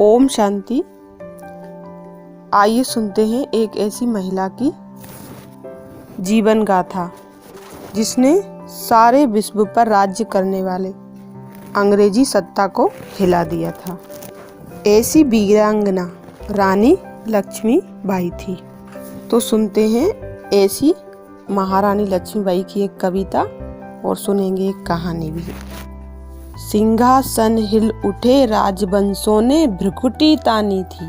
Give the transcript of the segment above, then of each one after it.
ओम शांति। आइए सुनते हैं एक ऐसी महिला की जीवन गाथा जिसने सारे विश्व पर राज्य करने वाले अंग्रेजी सत्ता को हिला दिया था। ऐसी वीरांगना रानी लक्ष्मीबाई थी। तो सुनते हैं ऐसी महारानी लक्ष्मीबाई की एक कविता और सुनेंगे एक कहानी भी। सिंहासन हिल उठे राजवंशों ने भ्रुकुटी तानी थी।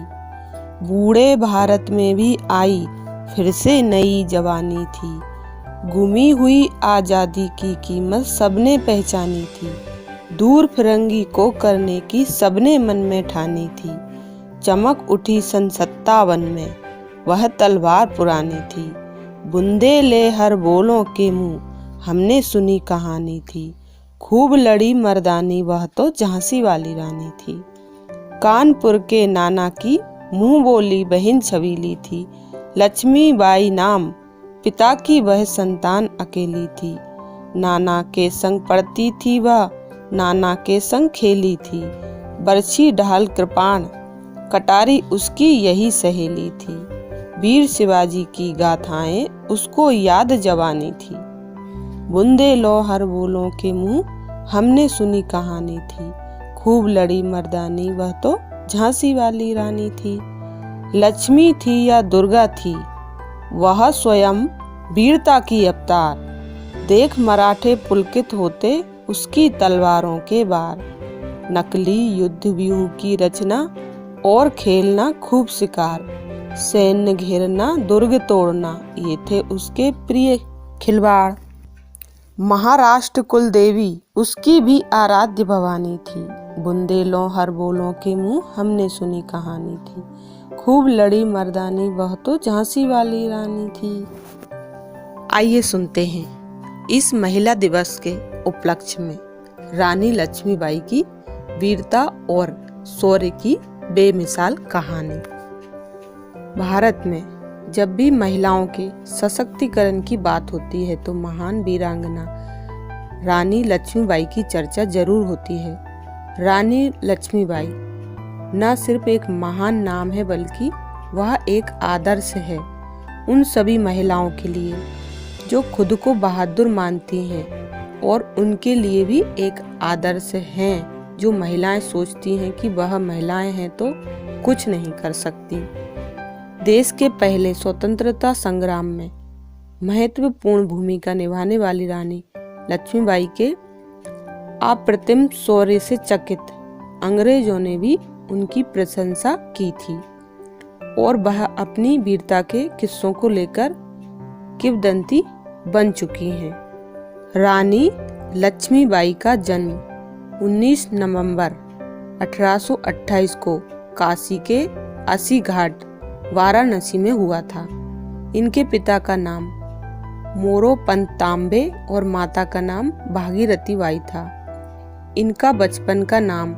बूढ़े भारत में भी आई फिर से नई जवानी थी। गुमी हुई आज़ादी की कीमत सबने पहचानी थी। दूर फिरंगी को करने की सबने मन में ठानी थी। चमक उठी सन 57 में वह तलवार पुरानी थी। बुंदे ले हर बोलों के मुंह हमने सुनी कहानी थी। खूब लड़ी मर्दानी वह तो झांसी वाली रानी थी। कानपुर के नाना की मुंह बोली बहन छबीली थी। लक्ष्मीबाई नाम पिता की वह संतान अकेली थी। नाना के संग पढ़ती थी वह, नाना के संग खेली थी। बरछी ढाल कृपाण कटारी उसकी यही सहेली थी। वीर शिवाजी की गाथाएं उसको याद जवानी थी। बुंदे लो हर बोलों के मुंह हमने सुनी कहानी थी। खूब लड़ी मर्दानी वह तो झांसी वाली रानी थी। लक्ष्मी थी या दुर्गा थी वह स्वयं वीरता की अवतार। देख मराठे पुलकित होते उसकी तलवारों के बार। नकली युद्ध व्यूह की रचना और खेलना खूब शिकार। सैन्य घेरना दुर्ग तोड़ना ये थे उसके प्रिय खिलवाड़। महाराष्ट्र कुल देवी उसकी भी आराध्य भवानी थी। बुंदे लो हर बोलों के मुंह हमने सुनी कहानी थी। खूब लड़ी मर्दानी वह तो झांसी वाली रानी थी। आइए सुनते हैं इस महिला दिवस के उपलक्ष्य में रानी लक्ष्मीबाई की वीरता और शौर्य की बेमिसाल कहानी। भारत में जब भी महिलाओं के सशक्तिकरण की बात होती है तो महान वीरांगना रानी लक्ष्मीबाई की चर्चा जरूर होती है। रानी लक्ष्मीबाई न सिर्फ एक महान नाम है बल्कि वह एक आदर्श है उन सभी महिलाओं के लिए जो खुद को बहादुर मानती हैं, और उनके लिए भी एक आदर्श हैं जो महिलाएं सोचती हैं कि वह महिलाएं हैं तो कुछ नहीं कर सकती। देश के पहले स्वतंत्रता संग्राम में महत्वपूर्ण भूमिका निभाने वाली रानी लक्ष्मीबाई के अप्रतिम शौर्य से चकित अंग्रेजों ने भी उनकी प्रशंसा की थी और वह अपनी वीरता के किस्सों को लेकर किंवदंती बन चुकी हैं। रानी लक्ष्मीबाई का जन्म 19 नवंबर 1828 को काशी के अस्सी घाट वाराणसी में हुआ था। इनके पिता का नाम मोरोपंत तांबे और माता का नाम भागीरथी बाई था। इनका बचपन का नाम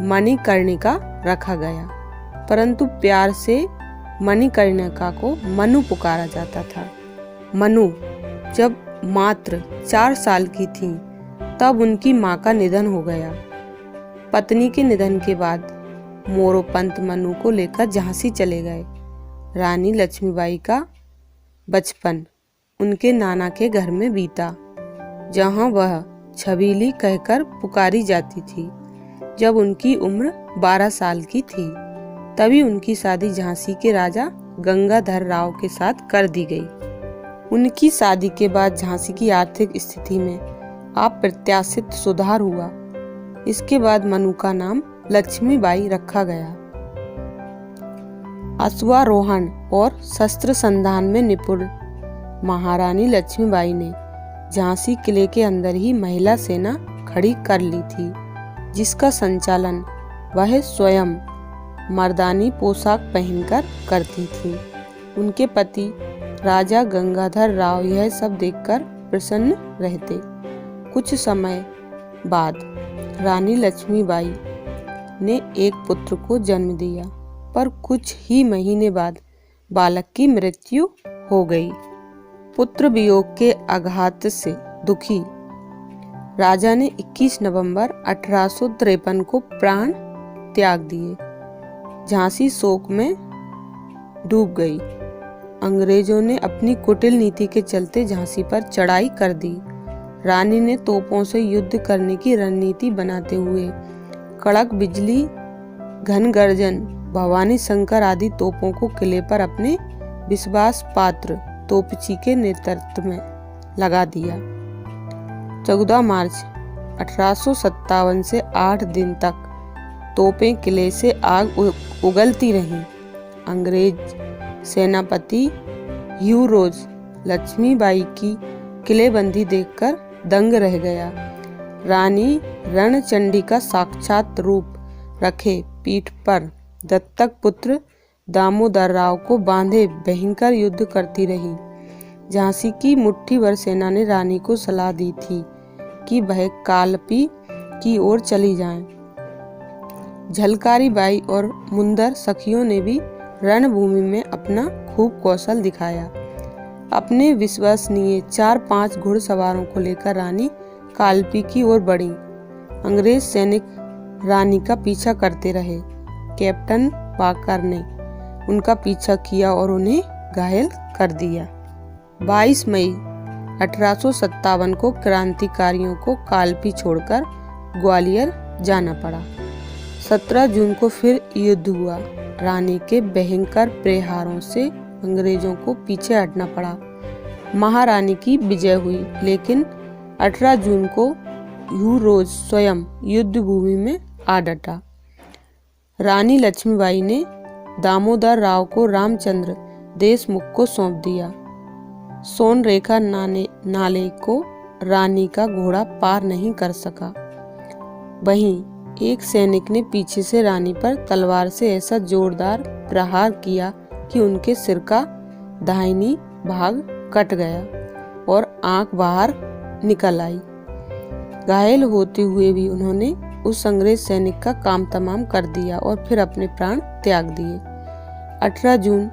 मणिकर्णिका रखा गया, परंतु प्यार से मणिकर्णिका को मनु पुकारा जाता था। मनु जब मात्र 4 साल की थी तब उनकी मां का निधन हो गया। पत्नी के निधन के बाद मोरोपंत मनु को लेकर झांसी चले गए। रानी लक्ष्मीबाई का बचपन उनके नाना के घर में बीता, जहां वह छबीली कहकर पुकारी जाती थी। जब उनकी उम्र 12 साल की थी तभी उनकी शादी झांसी के राजा गंगाधर राव के साथ कर दी गई। उनकी शादी के बाद झांसी की आर्थिक स्थिति में अप्रत्याशित सुधार हुआ। इसके बाद मनु का नाम लक्ष्मीबाई रखा गया। अश्वारोहण और शस्त्र संधान में निपुण महारानी लक्ष्मीबाई ने झांसी किले के अंदर ही महिला सेना खड़ी कर ली थी, जिसका संचालन वह स्वयं मर्दानी पोशाक पहनकर करती थी। उनके पति राजा गंगाधर राव यह सब देखकर प्रसन्न रहते। कुछ समय बाद रानी लक्ष्मीबाई ने एक पुत्र को जन्म दिया, पर कुछ ही महीने बाद बालक की मृत्यु हो गई। पुत्र वियोग के आघात से दुखी राजा ने 21 नवंबर 1853 को प्राण त्याग दिए। झांसी शोक में डूब गई। अंग्रेजों ने अपनी कुटिल नीति के चलते झांसी पर चढ़ाई कर दी। रानी ने तोपों से युद्ध करने की रणनीति बनाते हुए कड़क बिजली, घन गर्जन, भवानी शंकर आदि तोपों को किले पर अपने विश्वास पात्र तोपची के नेतृत्व में लगा दिया। 14 मार्च 1857 से 8 दिन तक तोपें किले से आग उगलती रहीं। अंग्रेज सेनापति ह्यू रोज लक्ष्मीबाई की किलेबंदी देखकर दंग रह गया। रानी रणचंडी का साक्षात रूप रखे पीठ पर दत्तक पुत्र दामोदर राव को बांधे भयंकर युद्ध करती रही। झांसी की मुट्ठी भर सेना ने रानी को सलाह दी थी कि वह कालपी की ओर चली जाएं। झलकारी बाई और मुंदर सखियों ने भी रणभूमि में अपना खूब कौशल दिखाया। अपने विश्वसनीय 4-5 घुड़सवारों को लेकर रानी कालपी की ओर बढ़ी। अंग्रेज सैनिक रानी का पीछा करते रहे। कैप्टन वाकर ने उनका पीछा किया और उन्हें घायल कर दिया। 22 मई 1857 को क्रांतिकारियों को कालपी छोड़कर ग्वालियर जाना पड़ा। 17 जून को फिर युद्ध हुआ। रानी के भयंकर प्रहारों से अंग्रेजों को पीछे हटना पड़ा। महारानी की विजय हुई, लेकिन 18 जून को ह्यू रोज स्वयं युद्ध भूमि में आ डटा। रानी लक्ष्मीबाई ने दामोदर राव को रामचंद्र देशमुख को सौंप दिया। सोनरेखा नाले को रानी का घोड़ा पार नहीं कर सका। वहीं एक सैनिक ने पीछे से रानी पर तलवार से ऐसा जोरदार प्रहार किया कि उनके सिर का दाहिनी भाग कट गया और आंख बाहर निकल आई। घायल होते हुए भी उन्होंने उस अंग्रेज सैनिक का काम तमाम कर दिया और फिर अपने प्राण त्याग दिए। 18 जून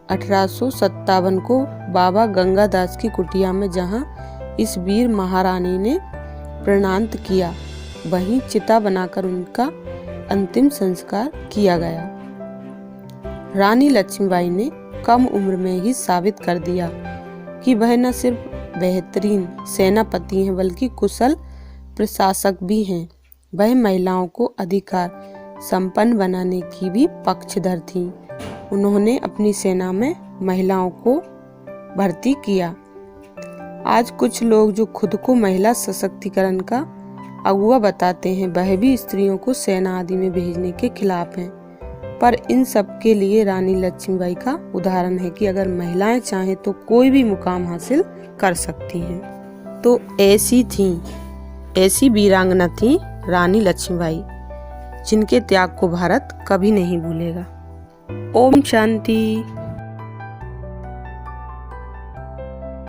1857 को बाबा गंगादास की कुटिया में जहां इस वीर महारानी ने प्रणांत किया, वहीं चिता बनाकर उनका अंतिम संस्कार किया गया। रानी लक्ष्मीबाई ने कम उम्र में ही साबित कर दिया कि वह न सिर्फ बेहतरीन सेनापति हैं बल्कि कुशल प्रशासक भी हैं। वह महिलाओं को अधिकार संपन्न बनाने की भी पक्षधर थीं। उन्होंने अपनी सेना में महिलाओं को भर्ती किया। आज कुछ लोग जो खुद को महिला सशक्तिकरण का अगुआ बताते हैं, वह भी स्त्रियों को सेना आदि में भेजने के खिलाफ हैं। पर इन सब के लिए रानी लक्ष्मीबाई का उदाहरण है कि अगर महिलाएं चाहें तो कोई भी मुकाम हासिल कर सकती हैं। तो ऐसी वीरांगना थी रानी लक्ष्मीबाई, जिनके त्याग को भारत कभी नहीं भूलेगा। ओम शांति।